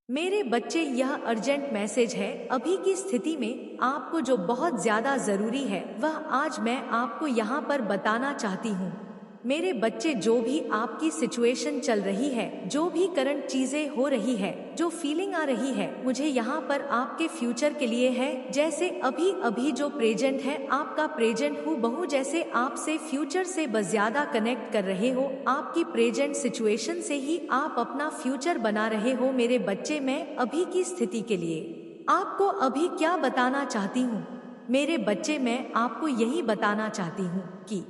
मेरे बच्चे, यह अर्जेंट मैसेज है। अभी की स्थिति में आपको जो बहुत ज्यादा जरूरी है वह आज मैं आपको यहाँ पर बताना चाहती हूँ। मेरे बच्चे, जो भी आपकी सिचुएशन चल रही है, जो भी करंट चीजें हो रही है, जो फीलिंग आ रही है, मुझे यहाँ पर आपके फ्यूचर के लिए है। जैसे अभी अभी जो प्रेजेंट है, आपका प्रेजेंट हूबहू जैसे आपसे फ्यूचर से बस ज्यादा कनेक्ट कर रहे हो। आपकी प्रेजेंट सिचुएशन से ही आप अपना फ्यूचर बना रहे हो। मेरे बच्चे, मैं अभी की स्थिति के लिए आपको अभी क्या बताना चाहती हूँ। मेरे बच्चे, मैं आपको यही बताना चाहती हूँ कि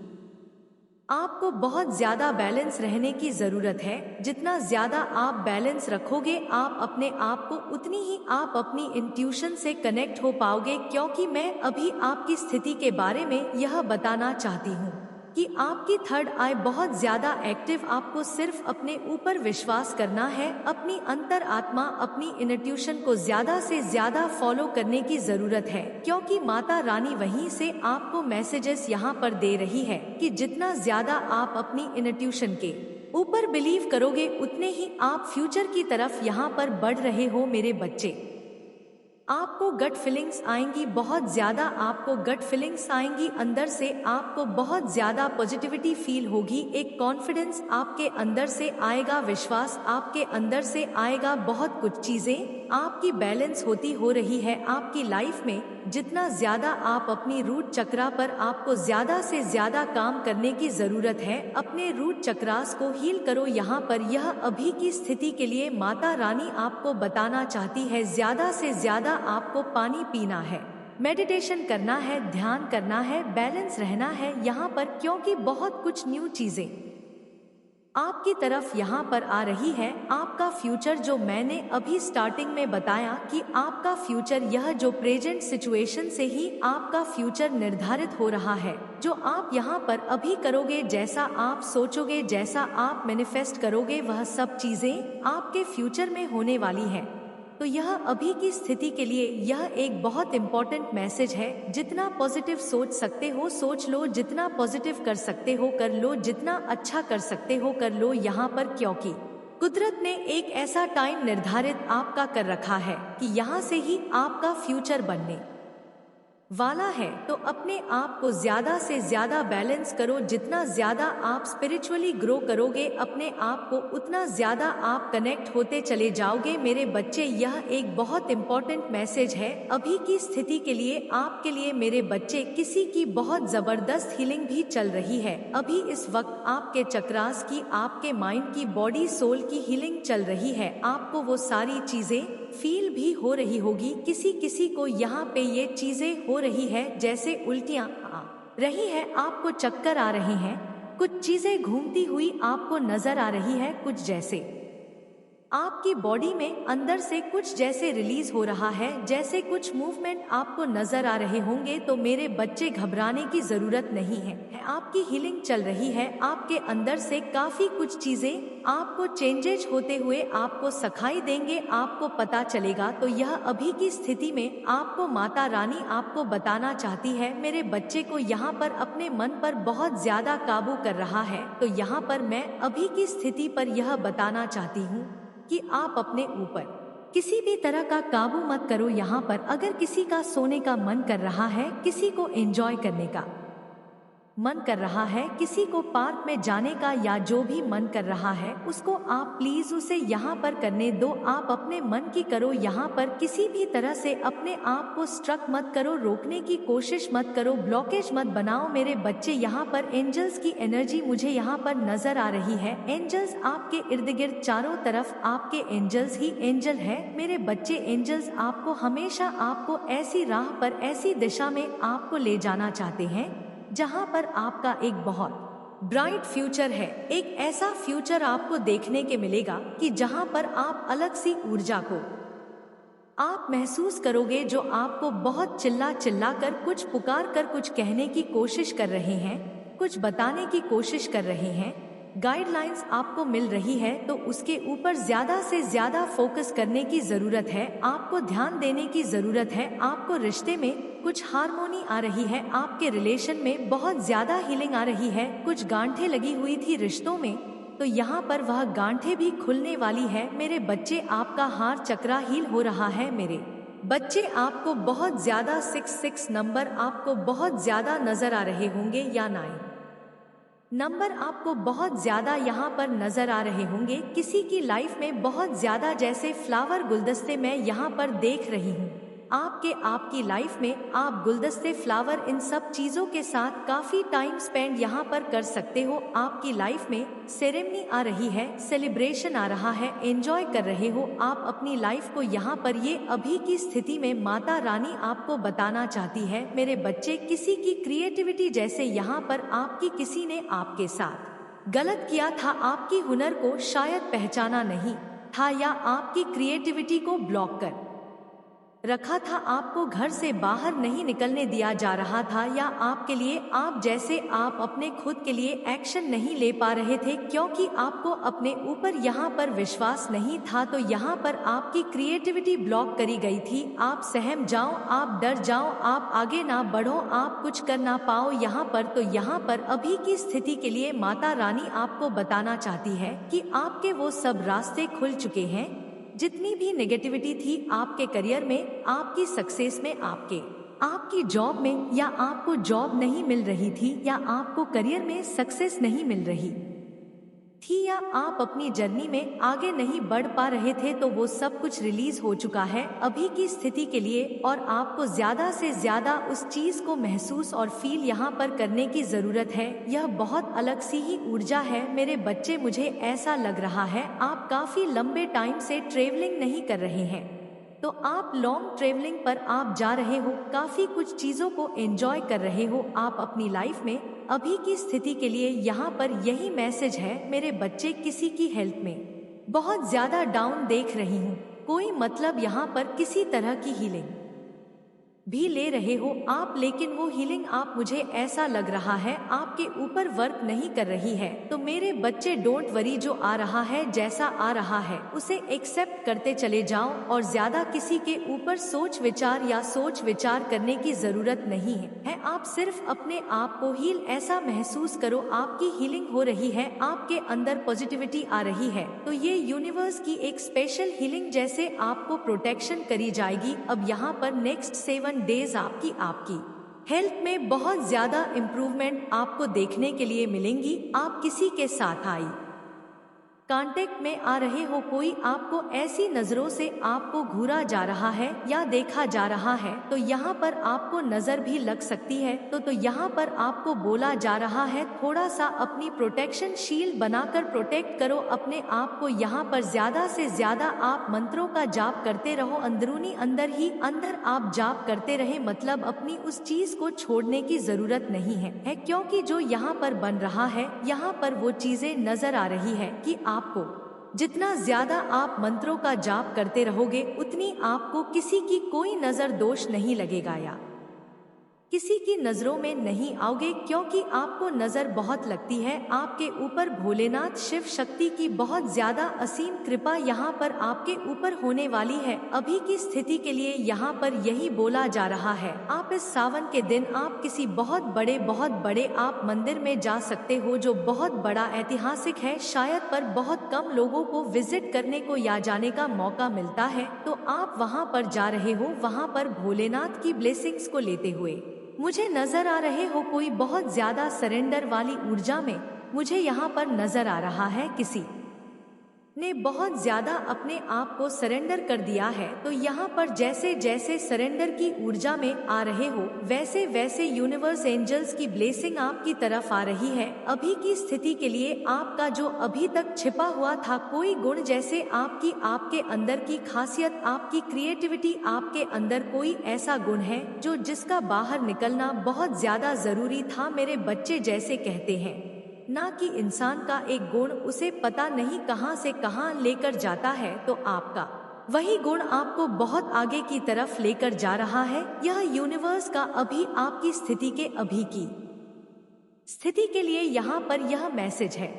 आपको बहुत ज्यादा बैलेंस रहने की जरूरत है। जितना ज्यादा आप बैलेंस रखोगे, आप अपने आप को उतनी ही आप अपनी इंट्यूशन से कनेक्ट हो पाओगे। क्योंकि मैं अभी आपकी स्थिति के बारे में यह बताना चाहती हूँ कि आपकी थर्ड आई बहुत ज्यादा एक्टिव। आपको सिर्फ अपने ऊपर विश्वास करना है, अपनी अंतर आत्मा, अपनी इंट्यूशन को ज्यादा से ज्यादा फॉलो करने की जरूरत है। क्योंकि माता रानी वहीं से आपको मैसेजेस यहाँ पर दे रही है कि जितना ज्यादा आप अपनी इंट्यूशन के ऊपर बिलीव करोगे, उतने ही आप फ्यूचर की तरफ यहाँ पर बढ़ रहे हो। मेरे बच्चे, आपको गट फीलिंग्स आएंगी, बहुत ज्यादा आपको गट फीलिंग्स आएंगी। अंदर से आपको बहुत ज्यादा पॉजिटिविटी फील होगी, एक कॉन्फिडेंस आपके अंदर से आएगा, विश्वास आपके अंदर से आएगा। बहुत कुछ चीजें आपकी बैलेंस होती हो रही है आपकी लाइफ में। जितना ज्यादा आप अपनी रूट चक्रा पर, आपको ज्यादा से ज्यादा काम करने की जरूरत है। अपने रूट चक्रास को हील करो। यहाँ पर यह अभी की स्थिति के लिए माता रानी आपको बताना चाहती है, ज्यादा से ज्यादा आपको पानी पीना है, मेडिटेशन करना है, ध्यान करना है, बैलेंस रहना है यहाँ पर। क्योंकि बहुत कुछ न्यू चीजें आपकी तरफ यहाँ पर आ रही है। आपका फ्यूचर, जो मैंने अभी स्टार्टिंग में बताया कि आपका फ्यूचर, यह जो प्रेजेंट सिचुएशन से ही आपका फ्यूचर निर्धारित हो रहा है। जो आप यहाँ पर अभी करोगे, जैसा आप सोचोगे, जैसा आप मैनिफेस्ट करोगे, वह सब चीजें आपके फ्यूचर में होने वाली है। तो यह अभी की स्थिति के लिए यह एक बहुत इंपॉर्टेंट मैसेज है। जितना पॉजिटिव सोच सकते हो सोच लो, जितना पॉजिटिव कर सकते हो कर लो, जितना अच्छा कर सकते हो कर लो यहाँ पर। क्योंकि कुदरत ने एक ऐसा टाइम निर्धारित आपका कर रखा है कि यहाँ से ही आपका फ्यूचर बनने वाला है। तो अपने आप को ज्यादा से ज्यादा बैलेंस करो। जितना ज्यादा आप स्पिरिचुअली ग्रो करोगे, अपने आप को उतना ज्यादा आप कनेक्ट होते चले जाओगे। मेरे बच्चे, यह एक बहुत इंपॉर्टेंट मैसेज है अभी की स्थिति के लिए, आपके लिए। मेरे बच्चे, किसी की बहुत जबरदस्त हीलिंग भी चल रही है अभी इस वक्त। आपके चक्रास की, आपके माइंड की, बॉडी सोल की हीलिंग चल रही है। आपको वो सारी चीजें फील भी हो रही होगी। किसी किसी को यहाँ पे ये चीजें हो रही है, जैसे उल्टियाँ आ रही है, आपको चक्कर आ रहे हैं, कुछ चीजें घूमती हुई आपको नजर आ रही है, कुछ जैसे आपकी बॉडी में अंदर से कुछ जैसे रिलीज हो रहा है, जैसे कुछ मूवमेंट आपको नजर आ रहे होंगे। तो मेरे बच्चे, घबराने की जरूरत नहीं है, आपकी हीलिंग चल रही है। आपके अंदर से काफी कुछ चीजें आपको चेंजेज होते हुए आपको सखाई देंगे, आपको पता चलेगा। तो यह अभी की स्थिति में आपको माता रानी आपको बताना चाहती है, मेरे बच्चे को यहाँ पर अपने मन पर बहुत ज्यादा काबू कर रहा है। तो यहाँ पर मैं अभी की स्थिति पर यह बताना चाहती हूँ कि आप अपने ऊपर किसी भी तरह का काबू मत करो। यहाँ पर अगर किसी का सोने का मन कर रहा है, किसी को एंजॉय करने का मन कर रहा है, किसी को पार्क में जाने का या जो भी मन कर रहा है, उसको आप प्लीज उसे यहाँ पर करने दो। आप अपने मन की करो, यहाँ पर किसी भी तरह से अपने आप को स्ट्रक मत करो, रोकने की कोशिश मत करो, ब्लॉकेज मत बनाओ। मेरे बच्चे, यहाँ पर एंजल्स की एनर्जी मुझे यहाँ पर नजर आ रही है। एंजल्स आपके इर्द गिर्द चारों तरफ आपके एंजल्स ही एंजल है। मेरे बच्चे, एंजल्स आपको हमेशा आपको ऐसी राह पर, ऐसी दिशा में आपको ले जाना चाहते हैं जहां पर आपका एक बहुत ब्राइट फ्यूचर है। एक ऐसा फ्यूचर आपको देखने के मिलेगा कि जहां पर आप अलग सी ऊर्जा को आप महसूस करोगे, जो आपको बहुत चिल्ला चिल्ला कर, कुछ पुकार कर, कुछ कहने की कोशिश कर रहे हैं, कुछ बताने की कोशिश कर रहे हैं। गाइडलाइंस आपको मिल रही है, तो उसके ऊपर ज्यादा से ज्यादा फोकस करने की जरूरत है, आपको ध्यान देने की जरूरत है। आपको रिश्ते में कुछ हार्मोनी आ रही है, आपके रिलेशन में बहुत ज्यादा हीलिंग आ रही है। कुछ गांठें लगी हुई थी रिश्तों में, तो यहाँ पर वह गांठें भी खुलने वाली है। मेरे बच्चे, आपका हार चक्रा हील हो रहा है। मेरे बच्चे, आपको बहुत ज्यादा 66 नंबर आपको बहुत ज्यादा नजर आ रहे होंगे, या 9 नंबर आपको बहुत ज्यादा यहाँ पर नजर आ रहे होंगे। किसी की लाइफ में बहुत ज्यादा जैसे फ्लावर गुलदस्ते मैं यहाँ पर देख रही हूँ। आपकी लाइफ में आप गुलदस्ते, फ्लावर, इन सब चीजों के साथ काफी टाइम स्पेंड यहाँ पर कर सकते हो। आपकी लाइफ में सेरेमनी आ रही है, सेलिब्रेशन आ रहा है, एंजॉय कर रहे हो आप अपनी लाइफ को। यहाँ पर ये अभी की स्थिति में माता रानी आपको बताना चाहती है, मेरे बच्चे, किसी की क्रिएटिविटी जैसे यहाँ पर आपकी किसी ने आपके साथ गलत किया था, आपकी हुनर को शायद पहचाना नहीं था, या आपकी क्रिएटिविटी को ब्लॉक कर रखा था, आपको घर से बाहर नहीं निकलने दिया जा रहा था, या आपके लिए आप अपने खुद के लिए एक्शन नहीं ले पा रहे थे क्योंकि आपको अपने ऊपर यहाँ पर विश्वास नहीं था। तो यहाँ पर आपकी क्रिएटिविटी ब्लॉक करी गई थी। आप सहम जाओ, आप डर जाओ, आप आगे ना बढ़ो, आप कुछ कर ना पाओ यहाँ पर। तो यहाँ पर अभी की स्थिति के लिए माता रानी आपको बताना चाहती है कि आपके वो सब रास्ते खुल चुके हैं। जितनी भी नेगेटिविटी थी आपके करियर में, आपकी सक्सेस में, आपकी जॉब में, या आपको जॉब नहीं मिल रही थी, या आपको करियर में सक्सेस नहीं मिल रही थी, या आप अपनी जर्नी में आगे नहीं बढ़ पा रहे थे, तो वो सब कुछ रिलीज हो चुका है अभी की स्थिति के लिए। और आपको ज्यादा से ज्यादा उस चीज को महसूस और फील यहाँ पर करने की जरूरत है। यह बहुत अलग सी ही ऊर्जा है मेरे बच्चे, मुझे ऐसा लग रहा है आप काफी लंबे टाइम से ट्रेवलिंग नहीं कर रहे हैं, तो आप लॉन्ग ट्रेवलिंग पर आप जा रहे हो, काफी कुछ चीजों को एंजॉय कर रहे हो आप अपनी लाइफ में। अभी की स्थिति के लिए यहाँ पर यही मैसेज है मेरे बच्चे, किसी की हेल्थ में बहुत ज्यादा डाउन देख रही हूँ, कोई मतलब यहाँ पर किसी तरह की हीलिंग भी ले रहे हो आप, लेकिन वो हीलिंग आप, मुझे ऐसा लग रहा है, आपके ऊपर वर्क नहीं कर रही है। तो मेरे बच्चे, डोंट वरी, जो आ रहा है, जैसा आ रहा है उसे एक्सेप्ट करते चले जाओ, और ज्यादा किसी के ऊपर सोच विचार करने की जरूरत नहीं है। आप सिर्फ अपने आप को हील ऐसा महसूस करो, आपकी हीलिंग हो रही है, आपके अंदर पॉजिटिविटी आ रही है। तो ये यूनिवर्स की एक स्पेशल हीलिंग जैसे आपको प्रोटेक्शन करी जाएगी। अब यहाँ पर नेक्स्ट 7 डेज आपकी हेल्थ में बहुत ज्यादा इम्प्रूवमेंट आपको देखने के लिए मिलेंगी। आप किसी के साथ आई कांटेक्ट में आ रहे हो, कोई आपको ऐसी नजरों से आपको घूरा जा रहा है या देखा जा रहा है, तो यहाँ पर आपको नजर भी लग सकती है। तो यहाँ पर आपको बोला जा रहा है, थोड़ा सा अपनी प्रोटेक्शन शील्ड बनाकर प्रोटेक्ट करो अपने आप को। यहाँ पर ज्यादा से ज्यादा आप मंत्रों का जाप करते रहो, अंदरूनी अंदर आप जाप करते रहे, मतलब अपनी उस चीज को छोड़ने की जरूरत नहीं है, क्योंकि जो यहाँ पर बन रहा है, यहाँ पर वो चीजें नजर आ रही है कि आपको जितना ज्यादा आप मंत्रों का जाप करते रहोगे, उतनी आपको किसी की कोई नजर दोष नहीं लगेगा, या किसी की नजरों में नहीं आओगे, क्योंकि आपको नजर बहुत लगती है। आपके ऊपर भोलेनाथ शिव शक्ति की बहुत ज्यादा असीम कृपा यहाँ पर आपके ऊपर होने वाली है। अभी की स्थिति के लिए यहाँ पर यही बोला जा रहा है, आप इस सावन के दिन आप किसी बहुत बड़े आप मंदिर में जा सकते हो, जो बहुत बड़ा ऐतिहासिक है, शायद पर बहुत कम लोगों को विजिट करने को या जाने का मौका मिलता है। तो आप वहाँ पर जा रहे हो, वहाँ पर भोलेनाथ की ब्लेसिंग्स को लेते हुए मुझे नजर आ रहे हो, कोई बहुत ज्यादा सरेंडर वाली ऊर्जा में मुझे यहाँ पर नजर आ रहा है, किसी ने बहुत ज्यादा अपने आप को सरेंडर कर दिया है। तो यहाँ पर जैसे जैसे सरेंडर की ऊर्जा में आ रहे हो, वैसे वैसे यूनिवर्स एंजल्स की ब्लेसिंग आपकी तरफ आ रही है। अभी की स्थिति के लिए आपका जो अभी तक छिपा हुआ था कोई गुण, जैसे आपके अंदर की खासियत, आपकी क्रिएटिविटी, आपके अंदर कोई ऐसा गुण है जो जिसका बाहर निकलना बहुत ज्यादा जरूरी था। मेरे बच्चे, जैसे कहते हैं ना कि इंसान का एक गुण उसे पता नहीं कहां से कहां लेकर जाता है, तो आपका वही गुण आपको बहुत आगे की तरफ लेकर जा रहा है। यह यूनिवर्स का अभी आपकी स्थिति के अभी की स्थिति के लिए यहाँ पर यह मैसेज है।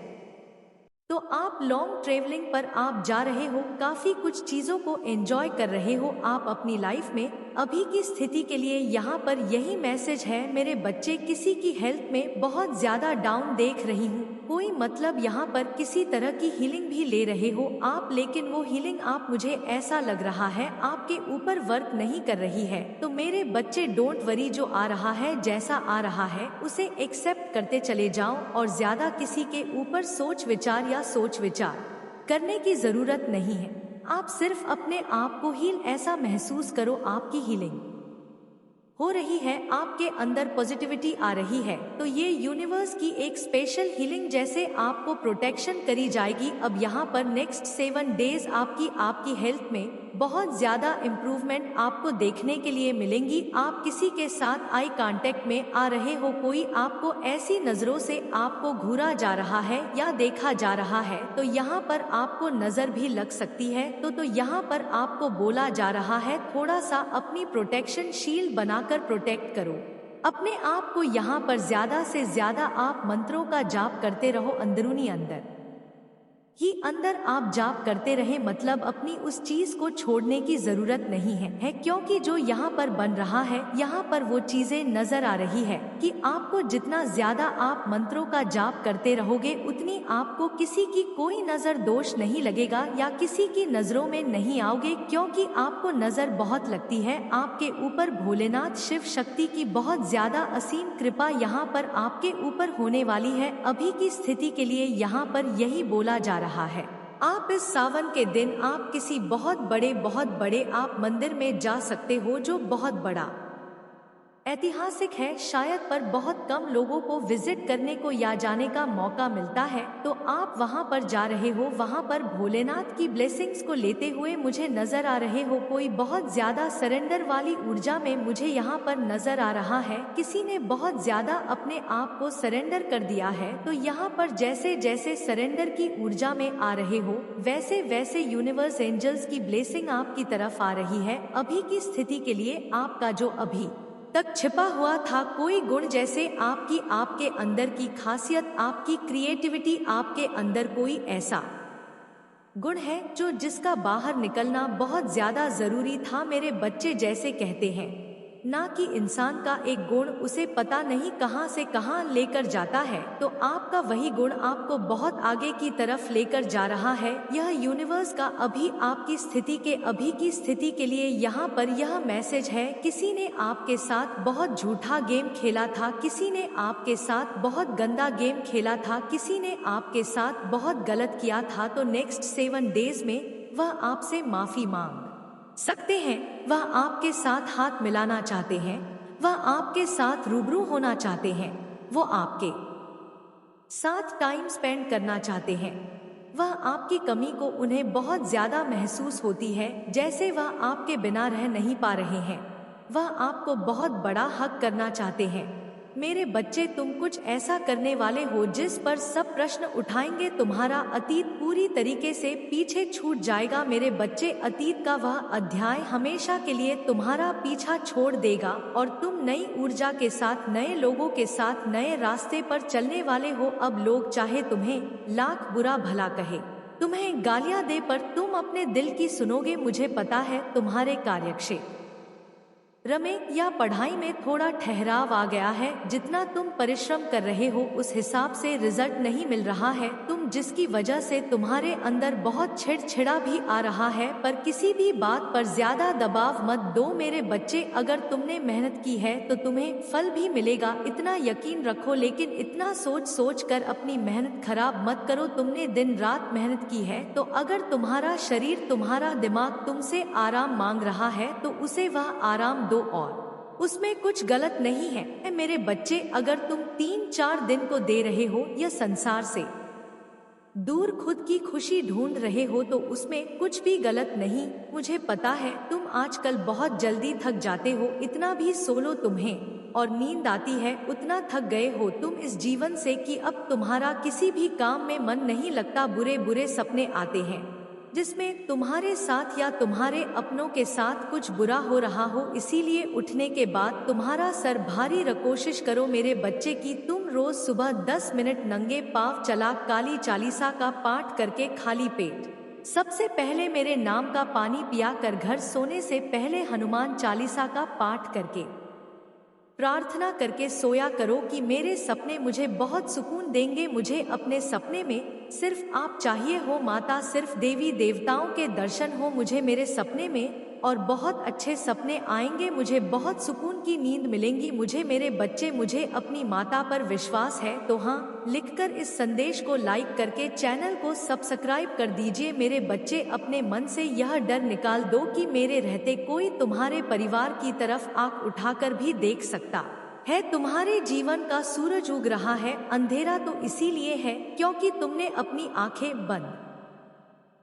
तो आप लॉन्ग ट्रेवलिंग पर आप जा रहे हो, काफी कुछ चीजों को एंजॉय कर रहे हो आप अपनी लाइफ में। अभी की स्थिति के लिए यहाँ पर यही मैसेज है मेरे बच्चे, किसी की हेल्थ में बहुत ज्यादा डाउन देख रही हूँ, कोई मतलब यहाँ पर किसी तरह की हीलिंग भी ले रहे हो आप, लेकिन वो हीलिंग आप, मुझे ऐसा लग रहा है, आपके ऊपर वर्क नहीं कर रही है। तो मेरे बच्चे डोंट वरी, जो आ रहा है, जैसा आ रहा है उसे एक्सेप्ट करते चले जाओ और ज्यादा किसी के ऊपर सोच विचार करने की जरूरत नहीं है। आप सिर्फ अपने आप को हील ऐसा महसूस करो, आपकी हीलिंग हो रही है, आपके अंदर पॉजिटिविटी आ रही है। तो ये यूनिवर्स की एक स्पेशल हीलिंग जैसे आपको प्रोटेक्शन करी जाएगी। अब यहाँ पर नेक्स्ट 7 डेज आपकी हेल्थ में बहुत ज्यादा इम्प्रूवमेंट आपको देखने के लिए मिलेंगी। आप किसी के साथ आई कांटेक्ट में आ रहे हो, कोई आपको ऐसी नजरों से आपको घूरा जा रहा है या देखा जा रहा है, तो यहाँ पर आपको नजर भी लग सकती है। तो यहाँ पर आपको बोला जा रहा है थोड़ा सा अपनी प्रोटेक्शन शील्ड बनाकर प्रोटेक्ट करो अपने आप को। यहाँ पर ज्यादा से ज्यादा आप मंत्रों का जाप करते रहो, अंदरूनी अंदर ही अंदर आप जाप करते रहे, मतलब अपनी उस चीज को छोड़ने की जरूरत नहीं है, क्योंकि जो यहाँ पर बन रहा है, यहाँ पर वो चीजें नजर आ रही है कि आपको जितना ज्यादा आप मंत्रों का जाप करते रहोगे उतनी आपको किसी की कोई नजर दोष नहीं लगेगा या किसी की नजरों में नहीं आओगे, क्योंकि आपको नजर बहुत लगती है। आपके ऊपर भोलेनाथ शिव शक्ति की बहुत ज्यादा असीम कृपा यहाँ पर आपके ऊपर होने वाली है। अभी की स्थिति के लिए यहाँ पर यही बोला जा रहा है। आप इस सावन के दिन आप किसी बहुत बड़े आप मंदिर में जा सकते हो, जो बहुत बड़ा ऐतिहासिक है। शायद पर बहुत कम लोगों को विजिट करने को या जाने का मौका मिलता है, तो आप वहां पर जा रहे हो, वहां पर भोलेनाथ की ब्लेसिंग्स को लेते हुए मुझे नजर आ रहे हो। कोई बहुत ज्यादा सरेंडर वाली ऊर्जा में मुझे यहाँ पर नजर आ रहा है, किसी ने बहुत ज्यादा अपने आप को सरेंडर कर दिया है। तो यहाँ पर जैसे जैसे सरेंडर की ऊर्जा में आ रहे हो, वैसे वैसे यूनिवर्स एंजल्स की ब्लेसिंग आपकी तरफ आ रही है। अभी की स्थिति के लिए आपका जो अभी तक छिपा हुआ था कोई गुण, जैसे आपके अंदर की खासियत, आपकी क्रिएटिविटी, आपके अंदर कोई ऐसा गुण है जो जिसका बाहर निकलना बहुत ज्यादा जरूरी था। मेरे बच्चे जैसे कहते हैं ना कि इंसान का एक गुण उसे पता नहीं कहां से कहां लेकर जाता है, तो आपका वही गुण आपको बहुत आगे की तरफ लेकर जा रहा है। यह यूनिवर्स का अभी आपकी स्थिति के अभी की स्थिति के लिए यहाँ पर यह मैसेज है। किसी ने आपके साथ बहुत झूठा गेम खेला था, किसी ने आपके साथ बहुत गंदा गेम खेला था, किसी ने आपके साथ बहुत गलत किया था। तो नेक्स्ट 7 डेज में वह आपसे माफी मांग सकते हैं, वह आपके साथ हाथ मिलाना चाहते हैं, वह आपके साथ रूबरू होना चाहते हैं, वो आपके साथ टाइम स्पेंड करना चाहते हैं। वह आपकी कमी को उन्हें बहुत ज्यादा महसूस होती है, जैसे वह आपके बिना रह नहीं पा रहे हैं। वह आपको बहुत बड़ा हक करना चाहते हैं। मेरे बच्चे, तुम कुछ ऐसा करने वाले हो जिस पर सब प्रश्न उठाएंगे। तुम्हारा अतीत पूरी तरीके से पीछे छूट जाएगा। मेरे बच्चे, अतीत का वह अध्याय हमेशा के लिए तुम्हारा पीछा छोड़ देगा और तुम नई ऊर्जा के साथ, नए लोगों के साथ, नए रास्ते पर चलने वाले हो। अब लोग चाहे तुम्हें लाख बुरा भला कहे, तुम्हें गालियां दे, पर तुम अपने दिल की सुनोगे। मुझे पता है तुम्हारे कार्यक्षेत्र रमें या पढ़ाई में थोड़ा ठहराव आ गया है। जितना तुम परिश्रम कर रहे हो उस हिसाब से रिजल्ट नहीं मिल रहा है, तुम जिसकी वजह से तुम्हारे अंदर बहुत छिड़छिड़ा भी आ रहा है। पर किसी भी बात पर ज्यादा दबाव मत दो मेरे बच्चे। अगर तुमने मेहनत की है तो तुम्हें फल भी मिलेगा, इतना यकीन रखो। लेकिन इतना सोच कर अपनी मेहनत खराब मत करो। तुमने दिन रात मेहनत की है, तो अगर तुम्हारा शरीर, तुम्हारा दिमाग तुमसे आराम मांग रहा है तो उसे वह आराम दो, और उसमें कुछ गलत नहीं है। मेरे बच्चे, अगर तुम 3-4 दिन को दे रहे हो या संसार से दूर खुद की खुशी ढूंढ रहे हो तो उसमें कुछ भी गलत नहीं। मुझे पता है तुम आजकल बहुत जल्दी थक जाते हो, इतना भी सोलो तुम्हें और नींद आती है, उतना थक गए हो तुम इस जीवन से कि अब तुम्हारा किसी भी काम में मन नहीं लगता। बुरे बुरे सपने आते हैं जिसमें तुम्हारे साथ या तुम्हारे अपनों के साथ कुछ बुरा हो रहा हो, इसीलिए उठने के बाद तुम्हारा सर भारी रखो। कोशिश करो मेरे बच्चे की तुम रोज सुबह 10 मिनट नंगे पांव चला काली चालीसा का पाठ करके खाली पेट सबसे पहले मेरे नाम का पानी पिया कर घर सोने से पहले हनुमान चालीसा का पाठ करके प्रार्थना करके सोया करो कि मेरे सपने मुझे बहुत सुकून देंगे। मुझे अपने सपने में सिर्फ आप चाहिए हो माता, सिर्फ देवी देवताओं के दर्शन हो मुझे मेरे सपने में, और बहुत अच्छे सपने आएंगे, मुझे बहुत सुकून की नींद मिलेंगी मुझे मेरे बच्चे। मुझे अपनी माता पर विश्वास है। तो हाँ, लिखकर इस संदेश को लाइक करके चैनल को सब्सक्राइब कर दीजिए। मेरे बच्चे, अपने मन से यह डर निकाल दो कि मेरे रहते कोई तुम्हारे परिवार की तरफ आंख उठाकर भी देख सकता है। तुम्हारे जीवन का सूरज उग रहा है। अंधेरा तो इसीलिए है क्योंकि तुमने अपनी आंखें बंद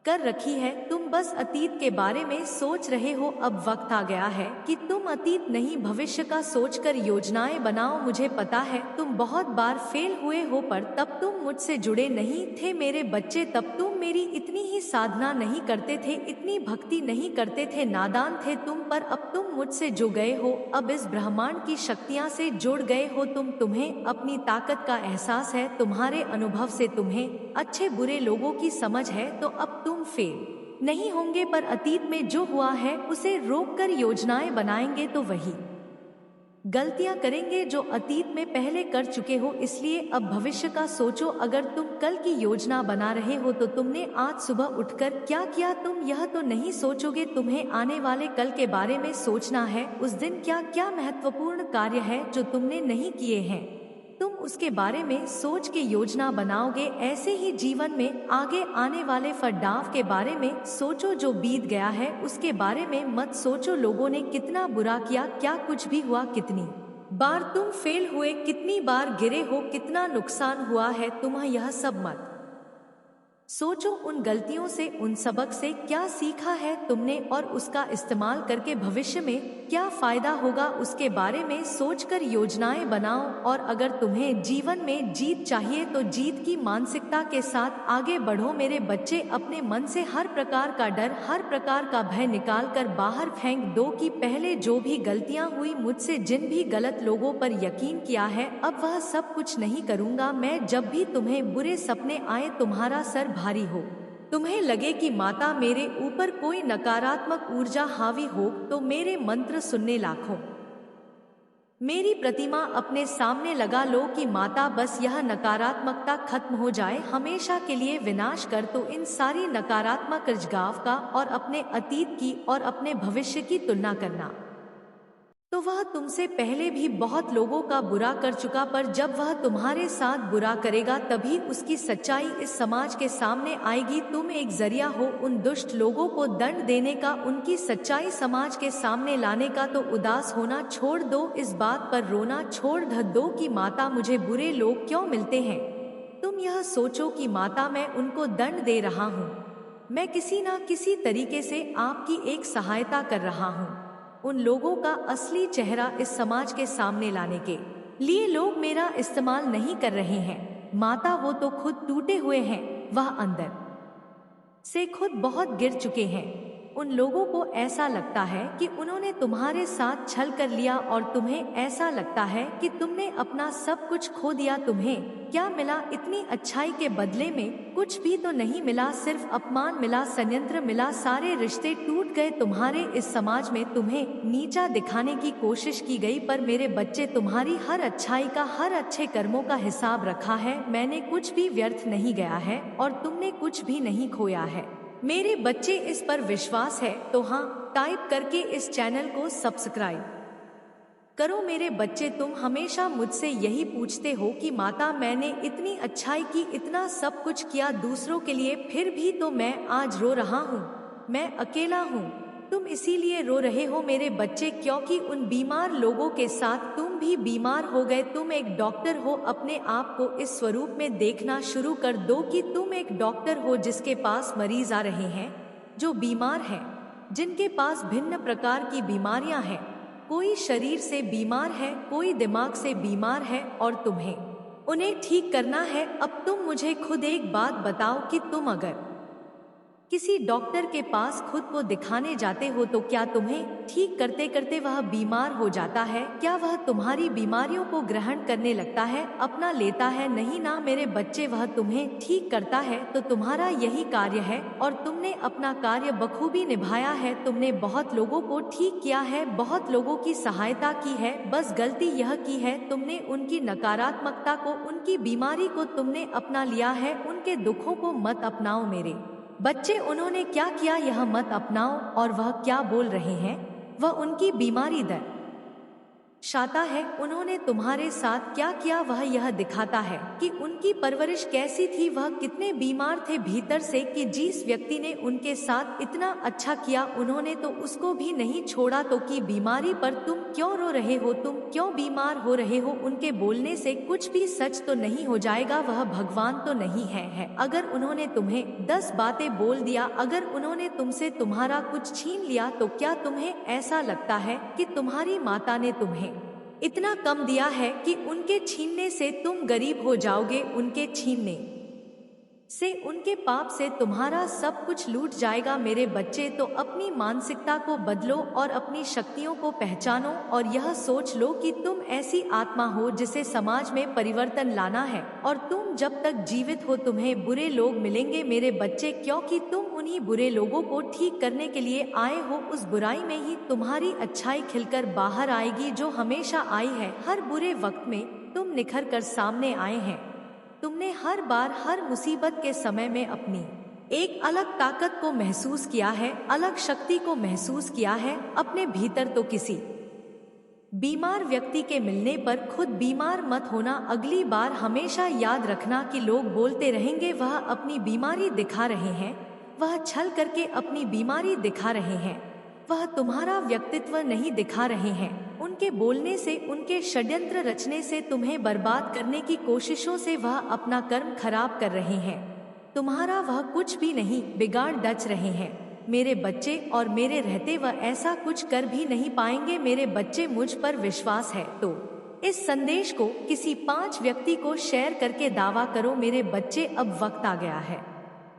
कर रखी है। तुम बस अतीत के बारे में सोच रहे हो। अब वक्त आ गया है कि तुम अतीत नहीं, भविष्य का सोचकर योजनाएं बनाओ। मुझे पता है तुम बहुत बार फेल हुए हो, पर तब तुम मुझसे जुड़े नहीं थे मेरे बच्चे। तब तुम मेरी इतनी ही साधना नहीं करते थे, इतनी भक्ति नहीं करते थे, नादान थे तुम। पर अब तुम मुझसे जुड़ गए हो, अब इस ब्रह्मांड की शक्तियां से जुड़ गए हो तुम। तुम्हें अपनी ताकत का एहसास है, तुम्हारे अनुभव से तुम्हें अच्छे बुरे लोगों की समझ है। तो अब तुम फेल नहीं होंगे, पर अतीत में जो हुआ है उसे रोककर योजनाएं बनाएंगे तो वही गलतियां करेंगे जो अतीत में पहले कर चुके हो। इसलिए अब भविष्य का सोचो। अगर तुम कल की योजना बना रहे हो तो तुमने आज सुबह उठकर क्या किया, तुम यह तो नहीं सोचोगे। तुम्हें आने वाले कल के बारे में सोचना है। उस दिन क्या क्या महत्वपूर्ण कार्य है जो तुमने नहीं किए हैं, तुम उसके बारे में सोच के योजना बनाओगे। ऐसे ही जीवन में आगे आने वाले फटाव के बारे में सोचो। जो बीत गया है उसके बारे में मत सोचो। लोगों ने कितना बुरा किया, क्या कुछ भी हुआ, कितनी बार तुम फेल हुए, कितनी बार गिरे हो, कितना नुकसान हुआ है, तुम यह सब मत सोचो। उन गलतियों से, उन सबक से क्या सीखा है तुमने और उसका इस्तेमाल करके भविष्य में क्या फायदा होगा, उसके बारे में सोचकर योजनाएं बनाओ। और अगर तुम्हें जीवन में जीत चाहिए तो जीत की मानसिकता के साथ आगे बढ़ो मेरे बच्चे। अपने मन से हर प्रकार का डर, हर प्रकार का भय निकाल कर बाहर फेंक दो कि पहले जो भी गलतियां हुई मुझसे, जिन भी गलत लोगों पर यकीन किया है, अब वह सब कुछ नहीं करूंगा मैं। जब भी तुम्हें बुरे सपने आए, तुम्हारा सर भारी हो, तुम्हें लगे कि माता मेरे ऊपर कोई नकारात्मक ऊर्जा हावी हो, तो मेरे मंत्र सुनने लाखों मेरी प्रतिमा अपने सामने लगा लो कि माता बस यह नकारात्मकता खत्म हो जाए, हमेशा के लिए विनाश कर। तो इन सारी नकारात्मक ऋजगाव का और अपने अतीत की और अपने भविष्य की तुलना करना, तो वह तुमसे पहले भी बहुत लोगों का बुरा कर चुका, पर जब वह तुम्हारे साथ बुरा करेगा तभी उसकी सच्चाई इस समाज के सामने आएगी। तुम एक जरिया हो उन दुष्ट लोगों को दंड देने का, उनकी सच्चाई समाज के सामने लाने का। तो उदास होना छोड़ दो, इस बात पर रोना छोड़ दो कि माता मुझे बुरे लोग क्यों मिलते हैं। तुम यह सोचो कि माता मैं उनको दंड दे रहा हूँ, मैं किसी न किसी तरीके से आपकी एक सहायता कर रहा हूँ। उन लोगों का असली चेहरा इस समाज के सामने लाने के लिए लोग मेरा इस्तेमाल नहीं कर रहे हैं। माता वो तो खुद टूटे हुए हैं, वह अंदर से खुद बहुत गिर चुके हैं। उन लोगों को ऐसा लगता है कि उन्होंने तुम्हारे साथ छल कर लिया और तुम्हें ऐसा लगता है कि तुमने अपना सब कुछ खो दिया। तुम्हें क्या मिला इतनी अच्छाई के बदले में? कुछ भी तो नहीं मिला, सिर्फ अपमान मिला, षड्यंत्र मिला, सारे रिश्ते टूट गए। तुम्हारे इस समाज में तुम्हें नीचा दिखाने की कोशिश की गई, पर मेरे बच्चे तुम्हारी हर अच्छाई का, हर अच्छे कर्मों का हिसाब रखा है मैंने। कुछ भी व्यर्थ नहीं गया है और तुमने कुछ भी नहीं खोया है मेरे बच्चे, इस पर विश्वास है तो हाँ टाइप करके इस चैनल को सब्सक्राइब करो मेरे बच्चे। तुम हमेशा मुझसे यही पूछते हो कि माता मैंने इतनी अच्छाई की, इतना सब कुछ किया दूसरों के लिए, फिर भी तो मैं आज रो रहा हूँ, मैं अकेला हूँ। तुम इसीलिए रो रहे हो मेरे बच्चे क्योंकि उन बीमार लोगों के साथ तुम भी बीमार हो गए। तुम एक डॉक्टर हो, अपने आप को इस स्वरूप में देखना शुरू कर दो कि तुम एक डॉक्टर हो जिसके पास मरीज आ रहे हैं जो बीमार हैं, जिनके पास भिन्न प्रकार की बीमारियां हैं। कोई शरीर से बीमार है, कोई दिमाग से बीमार है और तुम्हें उन्हें ठीक करना है। अब तुम मुझे खुद एक बात बताओ कि तुम अगर किसी डॉक्टर के पास खुद को दिखाने जाते हो तो क्या तुम्हें ठीक करते करते वह बीमार हो जाता है? क्या वह तुम्हारी बीमारियों को ग्रहण करने लगता है, अपना लेता है? नहीं ना मेरे बच्चे, वह तुम्हें ठीक करता है तो तुम्हारा यही कार्य है और तुमने अपना कार्य बखूबी निभाया है। तुमने बहुत लोगों को ठीक किया है, बहुत लोगों की सहायता की है। बस गलती यह की है तुमने उनकी नकारात्मकता को, उनकी बीमारी को तुमने अपना लिया है। उनके दुखों को मत अपनाओ मेरे बच्चे। उन्होंने क्या किया यह मत अपनाओ। और वह क्या बोल रहे हैं? वह उनकी बीमारी दर्शाता है। उन्होंने तुम्हारे साथ क्या किया वह यह दिखाता है कि उनकी परवरिश कैसी थी, वह कितने बीमार थे भीतर से, कि जिस व्यक्ति ने उनके साथ इतना अच्छा किया उन्होंने तो उसको भी नहीं छोड़ा। तो की बीमारी पर तुम क्यों रो रहे हो? तुम क्यों बीमार हो रहे हो? उनके बोलने से कुछ भी सच तो नहीं हो जाएगा। वह भगवान तो नहीं है। अगर उन्होंने तुम्हें 10 बातें बोल दिया, अगर उन्होंने तुमसे तुम्हारा कुछ छीन लिया, तो क्या तुम्हें ऐसा लगता है कि तुम्हारी माता ने तुम्हें इतना कम दिया है कि उनके छीनने से तुम गरीब हो जाओगे? उनके छीनने से, उनके पाप से तुम्हारा सब कुछ लूट जाएगा मेरे बच्चे। तो अपनी मानसिकता को बदलो और अपनी शक्तियों को पहचानो और यह सोच लो कि तुम ऐसी आत्मा हो जिसे समाज में परिवर्तन लाना है। और तुम जब तक जीवित हो तुम्हें बुरे लोग मिलेंगे मेरे बच्चे, क्योंकि तुम उन्हीं बुरे लोगों को ठीक करने के लिए आए हो। उस बुराई में ही तुम्हारी अच्छाई खिलकर बाहर आएगी जो हमेशा आई है। हर बुरे वक्त में तुम निखर कर सामने आए हैं। तुमने हर बार, हर मुसीबत के समय में अपनी एक अलग ताकत को महसूस किया है, अलग शक्ति को महसूस किया है अपने भीतर। तो किसी बीमार व्यक्ति के मिलने पर खुद बीमार मत होना। अगली बार हमेशा याद रखना कि लोग बोलते रहेंगे वह अपनी बीमारी दिखा रहे हैं, वह छल करके अपनी बीमारी दिखा रहे हैं, वह तुम्हारा व्यक्तित्व नहीं दिखा रहे हैं। उनके बोलने से, उनके षड्यंत्र रचने से, तुम्हें बर्बाद करने की कोशिशों से वह अपना कर्म खराब कर रहे हैं। तुम्हारा वह कुछ भी नहीं बिगाड़ डच रहे हैं मेरे बच्चे, और मेरे रहते वह ऐसा कुछ कर भी नहीं पाएंगे मेरे बच्चे। मुझ पर विश्वास है तो इस संदेश को किसी 5 व्यक्ति को शेयर करके दावा करो मेरे बच्चे। अब वक्त आ गया है